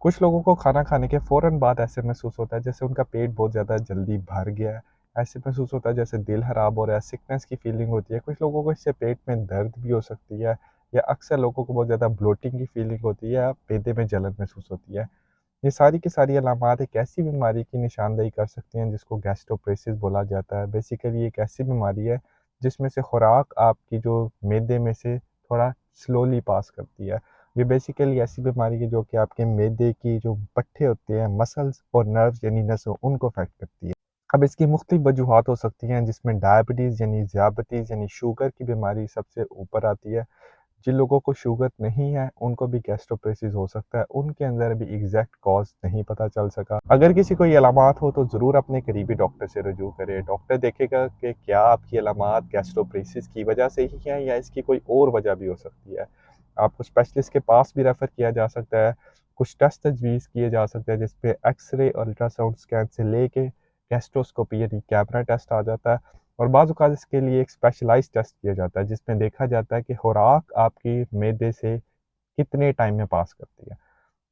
कुछ लोगों को खाना खाने के फ़ौरन बाद ऐसे महसूस होता है जैसे उनका पेट बहुत ज़्यादा जल्दी भर गया है। ऐसे महसूस होता है जैसे दिल ख़राब हो रहा है, सिकनेस की फ़ीलिंग होती है। कुछ लोगों को इससे पेट में दर्द भी हो सकती है या अक्सर लोगों को बहुत ज़्यादा ब्लोटिंग की फ़ीलिंग होती है या मैदे में जलन महसूस होती है। ये सारी की सारी अलामात एक ऐसी बीमारी की निशानदेही कर सकती हैं जिसको गैस्ट्रोपेरेसिस बोला जाता है। बेसिकली एक ऐसी बीमारी है जिसमें से खुराक आपकी जो मैदे में से थोड़ा स्लोली पास करती है। ये बेसिकली ऐसी बीमारी है जो कि आपके मैदे की जो पट्टे होते हैं, मसल्स और नर्व्स यानी नसों उनको अफेक्ट करती है। अब इसकी मुख्तलिफ वजूहात हो सकती हैं जिसमें डायबिटीज़ यानी ज़ियाबतीज़ यानी शुगर की बीमारी सबसे ऊपर आती है। जिन लोगों को शुगर नहीं है, उनको भी गैस्ट्रोपेरेसिस हो सकता है। उनके अंदर अभी एग्ज़ैक्ट कॉज़ नहीं पता चल सका। अगर किसी को ये अलामात हो तो ज़रूर अपने करीबी डॉक्टर से रुजू करें। डॉक्टर देखेगा कि क्या आपकी अलामात गैस्ट्रोपेरेसिस की वजह से ही हैं या इसकी कोई और वजह भी हो सकती है। आपको स्पेशलिस्ट के पास भी रेफ़र किया जा सकता है। कुछ टेस्ट तजवीज़ किए जा सकते हैं जिसपे एक्स-रे और अल्ट्रासाउंड स्कैन से लेके गैस्ट्रोस्कोपी यानी कैमरा टेस्ट आ जाता है। और बाज़ औक़ात इसके लिए एक स्पेशलाइज़्ड टेस्ट किया जाता है जिसमें देखा जाता है कि खुराक आपकी मैदे से कितने टाइम में पास करती है।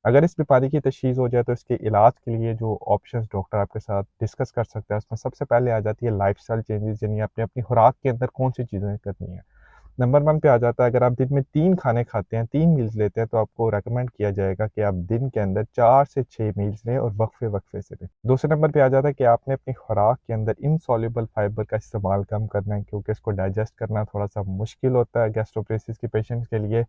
अगर इस बीमारी की तशख़ीस हो जाए तो इसके इलाज के लिए जो ऑप्शंस डॉक्टर आपके साथ डिस्कस कर सकता है उसमें सबसे पहले आ जाती है लाइफ़स्टाइल चेंजेज़ यानी आपने अपनी खुराक के अंदर कौन-सी चीज़ें करनी है। नंबर 1 पे आ जाता है अगर आप दिन में 3 खाने खाते हैं, 3 मील्स लेते हैं तो आपको रेकमेंड किया जाएगा कि आप दिन के अंदर 4 से 6 मील्स लें और वक्फ़े-वक्फ़े से लें। दूसरे नंबर पे आ जाता है कि आपने अपनी खुराक के अंदर इनसॉल्युबल फाइबर का इस्तेमाल कम करना है क्योंकि इसको डाइजेस्ट करना थोड़ा-सा मुश्किल होता है गैस्ट्रोपेरेसिस के पेशेंट्स के लिए।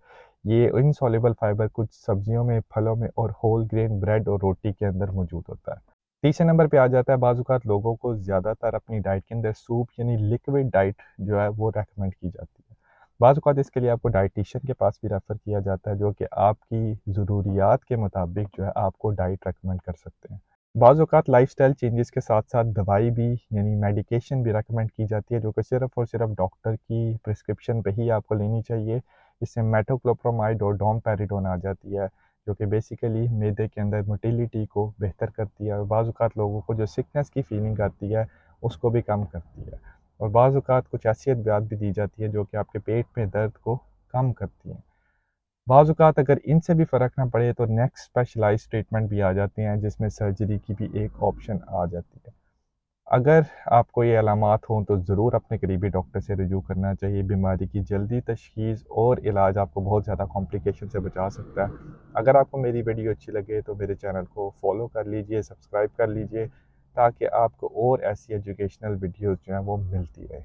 ये इनसॉल्युबल फाइबर कुछ सब्जियों में, फलों में और होल ग्रेन ब्रेड और रोटी के अंदर मौजूद होता है। तीसरे नंबर पे आ जाता है बाज़ औक़ात लोगों को ज़्यादातर अपनी डाइट के अंदर सूप यानी लिक्विड डाइट जो है वो रेकमेंड की जाती है। बाज़ औक़ात इसके लिए आपको डायटीशियन के पास भी रेफ़र किया जाता है जो कि आपकी ज़रूरियात के मुताबिक जो है आपको डाइट रेकमेंड कर सकते हैं। बाज़ औक़ात लाइफ़स्टाइल चेंजेज़ के साथ-साथ दवाई भी यानी मेडिकेशन भी रेकमेंड की जाती है जो कि सिर्फ़ और सिर्फ़ डॉक्टर की प्रिस्क्रिप्शन पे ही आपको लेनी चाहिए। इसमें मेटोक्लोप्रोमाइड और डोमपेरिडोन आ जाती है जो कि बेसिकली मैदे के अंदर मोटिलिटी को बेहतर करती है और बाज़ औक़ात लोगों को जो सिकनेस की फ़ीलिंग आती है उसको भी कम करती है। और बाज़ औक़ात कुछ ऐसी अद्वियात भी दी जाती है जो कि आपके पेट में दर्द को कम करती हैं। बाज़ औक़ात अगर इनसे भी फ़र्क ना पड़े तो नेक्स्ट स्पेशलाइज़्ड ट्रीटमेंट भी आ जाते हैं जिसमें सर्जरी की भी एक ऑप्शन आ जाती है। अगर आपको ये अलामात हों तो ज़रूर अपने करीबी डॉक्टर से रुजू करना चाहिए। बीमारी की जल्दी तशख़ीस और इलाज आपको बहुत ज़्यादा कॉम्प्लिकेशन से बचा सकता है। अगर आपको मेरी वीडियो अच्छी लगे तो मेरे चैनल को फ़ॉलो कर लीजिए, सब्सक्राइब कर लीजिए ताकि आपको और ऐसी एजुकेशनल वीडियोज़ जो हैं वो मिलती रहें।